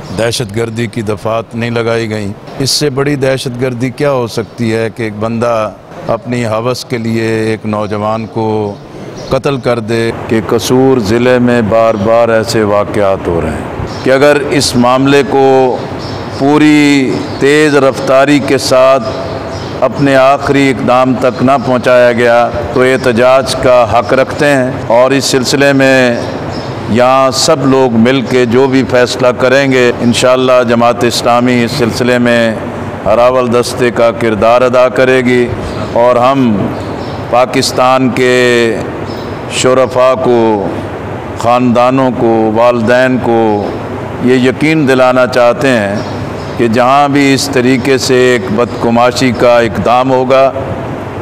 दहशतगर्दी की दफ़ात नहीं लगाई गई। इससे बड़ी दहशतगर्दी क्या हो सकती है कि एक बंदा अपनी हवस के लिए एक नौजवान को कत्ल कर दे। कि कसूर ज़िले में बार बार ऐसे वाक़यात हो रहे हैं कि अगर इस मामले को पूरी तेज़ रफ्तारी के साथ अपने आखिरी इक़दाम तक ना पहुंचाया गया तो एहतजाज का हक़ रखते हैं। और इस सिलसिले में यहाँ सब लोग मिल के जो भी फ़ैसला करेंगे, इंशाअल्लाह जमात इस्लामी इस सिलसिले में हरावल दस्ते का किरदार अदा करेगी। और हम पाकिस्तान के शुरफा को, ख़ानदानों को, वालिदैन को ये यकीन दिलाना चाहते हैं कि जहाँ भी इस तरीके से एक बदकुमाशी का इक़दाम होगा,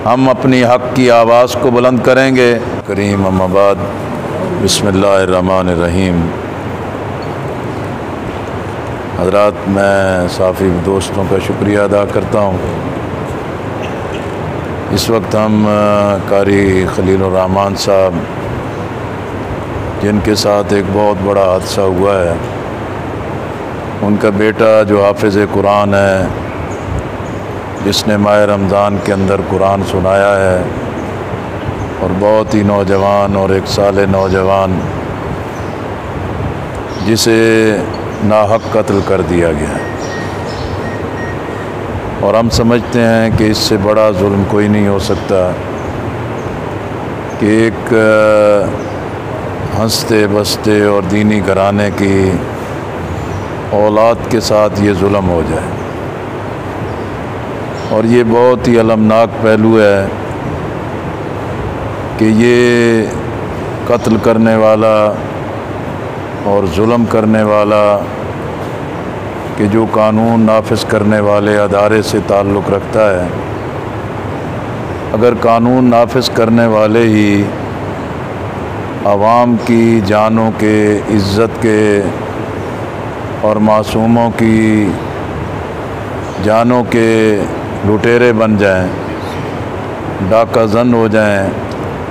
हम अपनी हक़ की आवाज़ को बुलंद करेंगे। करीम अम्माबाद, बिस्मिल्लाहिर्रहमानिर्रहीम। हज़रात, मैं साफ़ी दोस्तों का शुक्रिया अदा करता हूँ। इस वक्त हम कारी खलीलुर्रहमान साहब, जिनके साथ एक बहुत बड़ा हादसा हुआ है, उनका बेटा जो हाफिज़ कुरान है, जिसने माह रमज़ान के अंदर कुरान सुनाया है, और बहुत ही नौजवान और एक साले नौजवान जिसे नाहक कत्ल कर दिया गया। और हम समझते हैं कि इससे बड़ा जुल्म कोई नहीं हो सकता कि एक हंसते बसते और दीनी घराने की औलाद के साथ ये जुल्म हो जाए। और ये बहुत ही अलमनाक पहलू है कि ये कत्ल करने वाला और जुल्म करने वाला कि जो कानून नाफिज करने वाले अदारे से ताल्लुक़ रखता है, अगर कानून नाफिज करने वाले ही आवाम की जानों के, इज़्ज़त के और मासूमों की जानों के लुटेरे बन जाएं, डाका जन हो जाएं,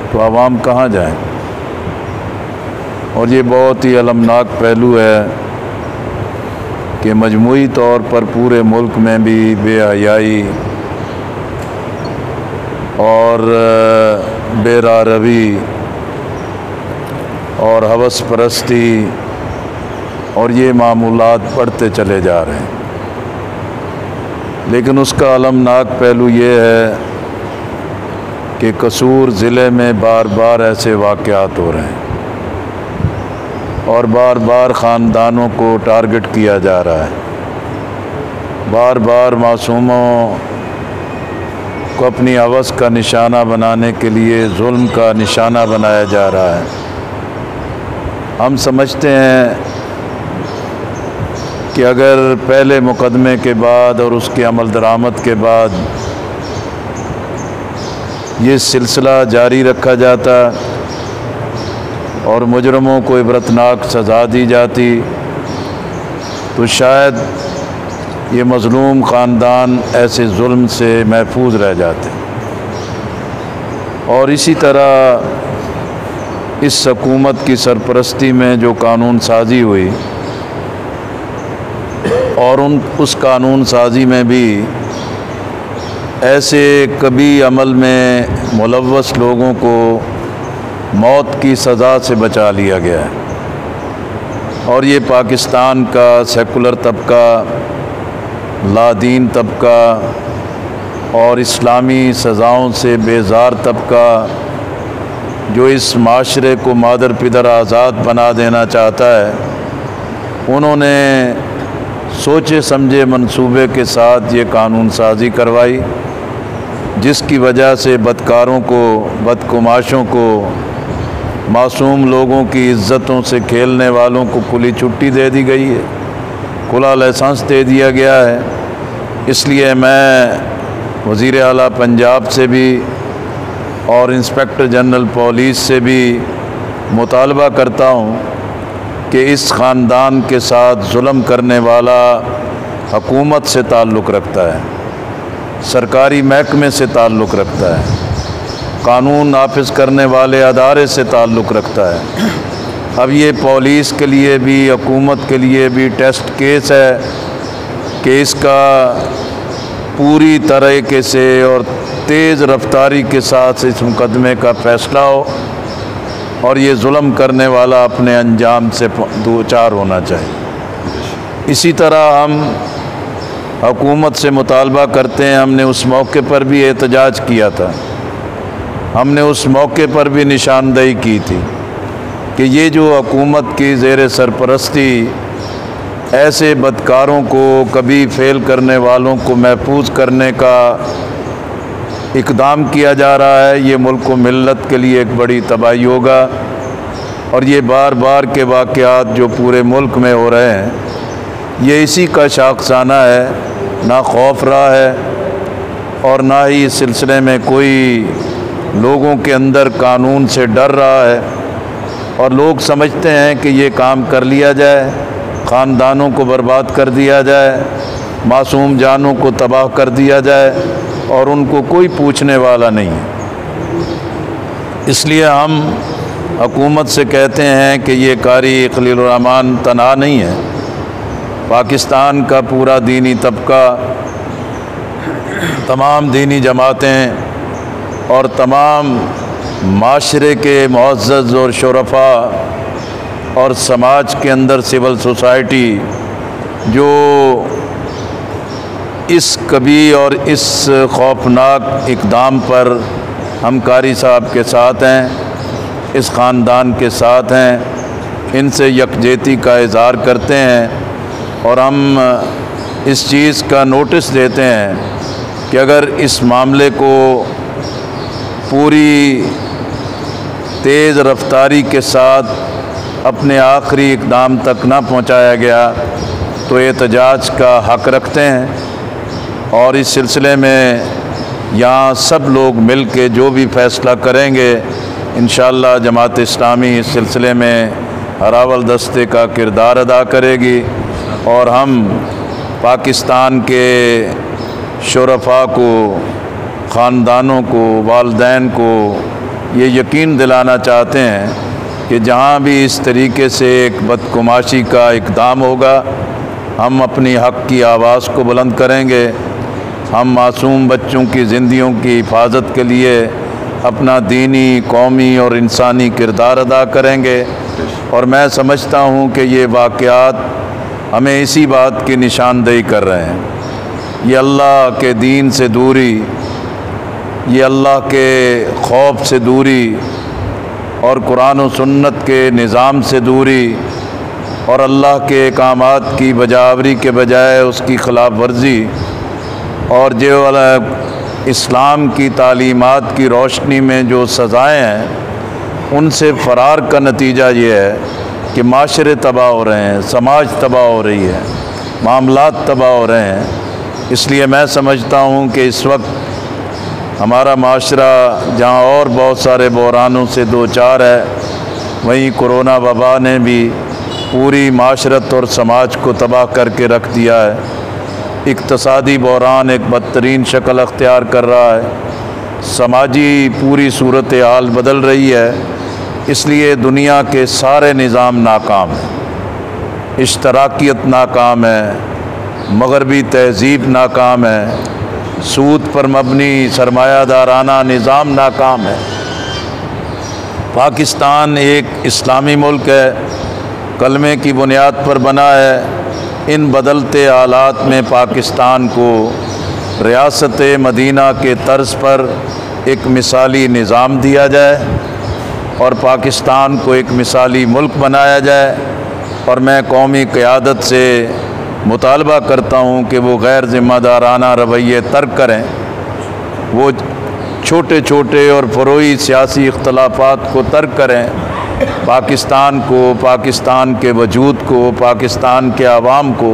तो आवाम कहाँ जाएं। और ये बहुत ही अलमनाक पहलू है कि मजमूई तौर पर पूरे मुल्क में भी बेहयाई और बेरारवी और हवस परस्ती और ये मामूलात बढ़ते चले जा रहे हैं। लेकिन उसका अलमनाक पहलू ये है कि कसूर ज़िले में बार बार ऐसे वाक़यात हो रहे हैं और बार बार ख़ानदानों को टारगेट किया जा रहा है। बार बार मासूमों को अपनी हवस का निशाना बनाने के लिए जुल्म का निशाना बनाया जा रहा है। हम समझते हैं कि अगर पहले मुकदमे के बाद और उसके अमल दरामद के बाद ये सिलसिला जारी रखा जाता और मुजरमों को इबरतनाक सज़ा दी जाती तो शायद ये मज़लूम ख़ानदान ऐसे जुल्म से महफूज रह जाते। और इसी तरह इस हुकूमत की सरपरस्ती में जो कानून साजी हुई और उस कानून साजी में भी ऐसे कभी अमल में मुलव्वस लोगों को मौत की सज़ा से बचा लिया गया है। और ये पाकिस्तान का सेकुलर तबका, लादीन तबका और इस्लामी सज़ाओं से बेजार तबका जो इस माशरे को मादर पिदर आज़ाद बना देना चाहता है, उन्होंने सोचे समझे मंसूबे के साथ ये कानून साजी करवाई, जिसकी वजह से बदकारों को, बदकुमाशों को, मासूम लोगों की इज़्ज़तों से खेलने वालों को खुली छुट्टी दे दी गई है, खुला लाइसेंस दे दिया गया है। इसलिए मैं वज़ीर आला पंजाब से भी और इंस्पेक्टर जनरल पुलिस से भी मुतालबा करता हूँ कि इस ख़ानदान के साथ जुल्म करने वाला हुकूमत से ताल्लुक़ रखता है, सरकारी महकमे से ताल्लुक़ रखता है, कानून नाफिज करने वाले अदारे से ताल्लुक़ रखता है, अब ये पुलिस के लिए भी, हुकूमत के लिए भी टेस्ट केस है कि इसका पूरी तरीके से और तेज़ रफ्तारी के साथ इस मुकदमे का फ़ैसला हो और ये जुल्म करने वाला अपने अंजाम से दो चार होना चाहिए। इसी तरह हम हुकूमत से मुतालबा करते हैं, हमने उस मौके पर भी एहतजाज किया था, हमने उस मौके पर भी निशानदेही की थी कि ये जो हुकूमत की ज़ेर सरपरस्ती ऐसे बदकारों को, कभी फेल करने वालों को महफूज करने का इक़दाम किया जा रहा है, ये मुल्क व मिल्लत के लिए एक बड़ी तबाही होगा। और ये बार बार के वाक़यात जो पूरे मुल्क में हो रहे हैं, ये इसी का शाखसाना है। ना खौफ रहा है और ना ही इस सिलसिले में कोई लोगों के अंदर कानून से डर रहा है, और लोग समझते हैं कि ये काम कर लिया जाए, ख़ानदानों को बर्बाद कर दिया जाए, मासूम जानों को तबाह कर दिया जाए और उनको कोई पूछने वाला नहीं है। इसलिए हम हुकूमत से कहते हैं कि ये कारी खलील रहमान तनहा नहीं है, पाकिस्तान का पूरा दीनी तबका, तमाम दीनी जमातें और तमाम माशरे के मुअज़्ज़ज़ और शुरफा और समाज के अंदर सिविल सोसाइटी जो इस कभी और इस खौफनाक इक़दाम पर हम कारी साहब के साथ हैं, इस ख़ानदान के साथ हैं, इनसे यकजहती का इज़हार करते हैं और हम इस चीज़ का नोटिस देते हैं कि अगर इस मामले को पूरी तेज़ रफ्तारी के साथ अपने आखिरी इक़दाम तक ना पहुंचाया गया तो एहतजाज का हक़ रखते हैं। और इस सिलसिले में यहाँ सब लोग मिल के जो भी फ़ैसला करेंगे, इंशाअल्लाह जमात इस्लामी इस सिलसिले में हरावल दस्ते का किरदार अदा करेगी और हम पाकिस्तान के शुरफा को, ख़ानदानों को, वालिदैन को ये यकीन दिलाना चाहते हैं कि जहाँ भी इस तरीके से एक बदकुमाशी का इक़दाम होगा, हम अपनी हक़ की आवाज़ को बुलंद करेंगे। हम मासूम बच्चों की ज़िंदगियों की हिफाजत के लिए अपना दीनी, कौमी और इंसानी किरदार अदा करेंगे। और मैं समझता हूँ कि ये वाक़यात हमें इसी बात की निशानदेही कर रहे हैं। ये अल्लाह के दीन से दूरी, ये अल्लाह के खौफ से दूरी और कुरान और सुन्नत के निज़ाम से दूरी और अल्लाह के अहकामात की बजावरी के बजाय उसकी ख़िलाफ़ वर्जी और जो इस्लाम की तालीमात की रोशनी में जो सज़ाएँ हैं उनसे फ़रार का नतीजा ये है कि माशरे तबाह हो रहे हैं, समाज तबाह हो रही है, मामलात तबाह हो रहे हैं। इसलिए मैं समझता हूँ कि इस वक्त हमारा माशरा जहाँ और बहुत सारे बहरानों से दो चार है, वहीं कोरोना वबा ने भी पूरी माशरत और समाज को तबाह करके रख दिया है। इक़्तिसादी बहरान एक बदतरीन शक्ल अख्तियार कर रहा है, समाजी पूरी सूरत हाल बदल रही है। इसलिए दुनिया के सारे निज़ाम नाकाम हैं, इश्तराकियत नाकाम है, मगरबी तहज़ीब नाकाम है, सूद पर मबनी सरमायादाराना निज़ाम नाकाम है। पाकिस्तान एक इस्लामी मुल्क है, कलमे की बुनियाद पर बना है। इन बदलते हालात में पाकिस्तान को रियासत मदीना के तर्ज पर एक मिसाली निज़ाम दिया जाए और पाकिस्तान को एक मिसाली मुल्क बनाया जाए। और मैं कौमी क़यादत से मुतालबा करता हूँ कि वो गैर ज़िम्मेदाराना रवैये तर्क करें, वो छोटे छोटे और फ़रोई सियासी इख्तलाफात को तर्क करें, पाकिस्तान को, पाकिस्तान के वजूद को, पाकिस्तान के आवाम को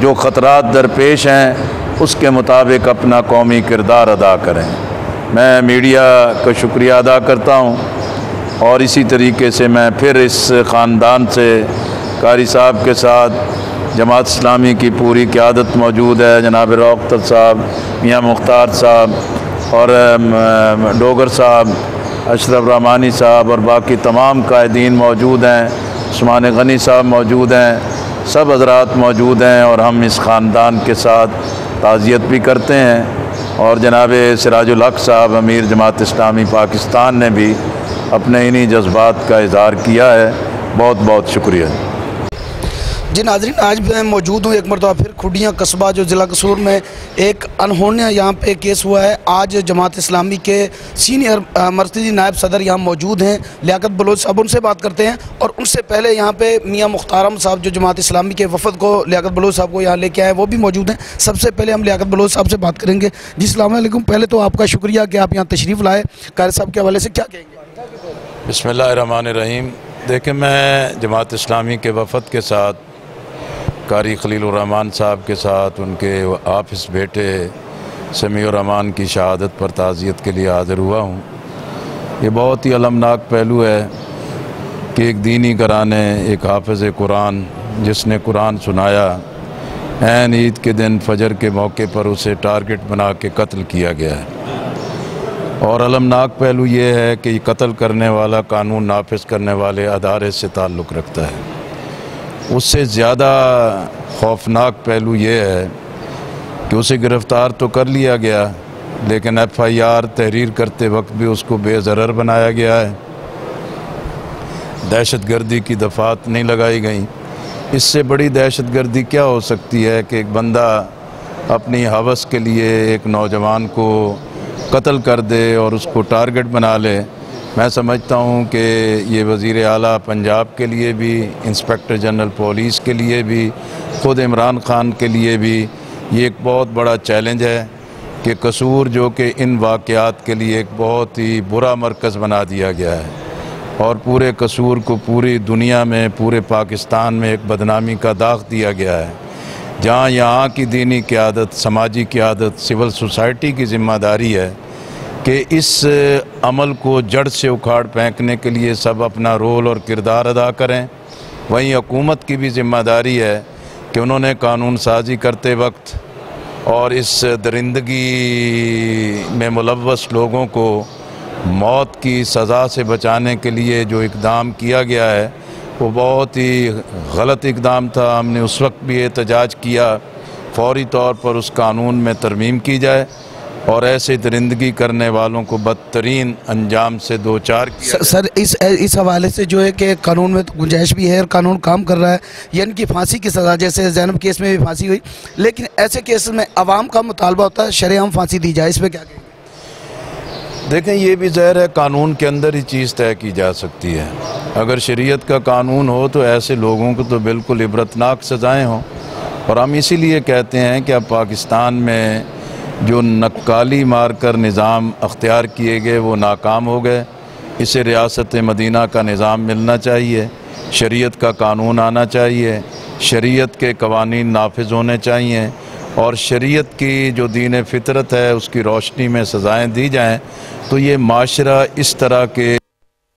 जो ख़तरात दरपेश हैं उसके मुताबिक अपना कौमी किरदार अदा करें। मैं मीडिया का शुक्रिया अदा करता हूँ और इसी तरीके से मैं फिर इस ख़ानदान से कारी साहब के साथ जमात इस्लामी की पूरी क़यादत मौजूद है, जनाब रौक़त साहब, मियाँ मुख्तार साहब और डोगर साहब अशरफ रहमानी साहब और बाकी तमाम कायदीन मौजूद हैं, उस्मान गनी साहब मौजूद हैं, सब हज़रात मौजूद हैं और हम इस ख़ानदान के साथ ताज़ियत भी करते हैं। और जनाब सिराजुल हक साहब अमीर जमात इस्लामी पाकिस्तान ने भी अपने इन्हीं जज्बात का इज़हार किया है। बहुत बहुत शुक्रिया। जी नाज़रीन, आज मैं मौजूद हूँ एक मरतबा फिर खुडियाँ कस्बा जो ज़िला कसूर में एक अनहोनी यहाँ पे केस हुआ है। आज जमात इस्लामी के सीनियर मरकज़ी नायब सदर यहाँ मौजूद हैं, लियाकत बलोच साहब, उनसे बात करते हैं। और उनसे पहले यहाँ पे मियाँ मुख्तारम साहब जो जमात इस्लामी के वफ़द को लियाकत बलोच साहब को यहाँ लेके आए, वो भी मौजूद हैं। सबसे पहले हम लियाकत बलोच साहब से बात करेंगे। जी अस्सलाम वालेकुम। पहले तो आपका शुक्रिया कि आप यहाँ तशरीफ़ लाए। कारी साहब के हवाले से क्या कहेंगे? बिस्मिल्लाहिर्रहमानिर्रहीम। देखिए, मैं जमात इस्लामी के वफ़द के साथ कारी खलीलुर रहमान साहब के साथ उनके हाफिज़ बेटे समीउर रहमान की शहादत पर ताज़ियत के लिए हाज़िर हुआ हूँ। ये बहुत ही अलमनाक पहलू है कि एक दीनी घराने, एक हाफिज़ कुरान जिसने कुरान सुनाया, ऐन ईद के दिन फजर के मौके पर उसे टारगेट बना के कत्ल किया गया है। और अलमनाक पहलू ये है कि कत्ल करने वाला कानून नाफिज करने वाले अदारे से ताल्लुक़ रखता है। उससे ज़्यादा खौफनाक पहलू ये है कि उसे गिरफ़्तार तो कर लिया गया, लेकिन FIR तहरीर करते वक्त भी उसको बेज़रर बनाया गया है। दहशतगर्दी की दफ़ात नहीं लगाई गई। इससे बड़ी दहशतगर्दी क्या हो सकती है कि एक बंदा अपनी हवस के लिए एक नौजवान को कत्ल कर दे और उसको टारगेट बना ले। मैं समझता हूँ कि ये वज़ीर आला पंजाब के लिए भी, इंस्पेक्टर जनरल पुलिस के लिए भी, ख़ुद इमरान ख़ान के लिए भी ये एक बहुत बड़ा चैलेंज है कि कसूर जो कि इन वाक़यात के लिए एक बहुत ही बुरा मरकज़ बना दिया गया है और पूरे कसूर को पूरी दुनिया में, पूरे पाकिस्तान में एक बदनामी का दाग दिया गया है, जहाँ यहाँ की दीनी क़यादत, समाजी क़यादत, सिविल सोसाइटी की ज़िम्मेदारी है कि इस अमल को जड़ से उखाड़ फेंकने के लिए सब अपना रोल और किरदार अदा करें। वहीं हुकूमत की भी ज़िम्मेदारी है कि उन्होंने कानून साजी करते वक्त और इस दरिंदगी में मुलव्वस लोगों को मौत की सज़ा से बचाने के लिए जो इक़दाम किया गया है वो बहुत ही गलत इक़दाम था। हमने उस वक्त भी एहतजाज किया फौरी तौर पर उस कानून में तरमीम की जाए और ऐसे दरिंदगी करने वालों को बदतरीन अंजाम से दो चार किया। सर इस हवाले से जो है कि कानून में तो गुंजाइश भी है और कानून काम कर रहा है, यानी कि फांसी की सज़ा, जैसे ज़ैनब केस में भी फांसी हुई, लेकिन ऐसे केस में आवाम का मुतालबा होता है शरेआम फांसी दी जाए। इस पर क्या कहेंगे? देखें, ये भी ज़ाहिर है कानून के अंदर ही चीज़ तय की जा सकती है। अगर शरीयत का कानून हो तो ऐसे लोगों को तो बिल्कुल इबरतनाक सज़ाएँ हों। और हम इसीलिए कहते हैं कि अब पाकिस्तान में जो नक्काली मारकर निज़ाम अख्तियार किए गए वो नाकाम हो गए। इसे रियासत मदीना का निज़ाम मिलना चाहिए, शरीयत का कानून आना चाहिए, शरीयत के कवानीन नाफिज होने चाहिए और शरीयत की जो दीन फितरत है उसकी रोशनी में सज़ाएँ दी जाएँ, तो ये माशरा इस तरह के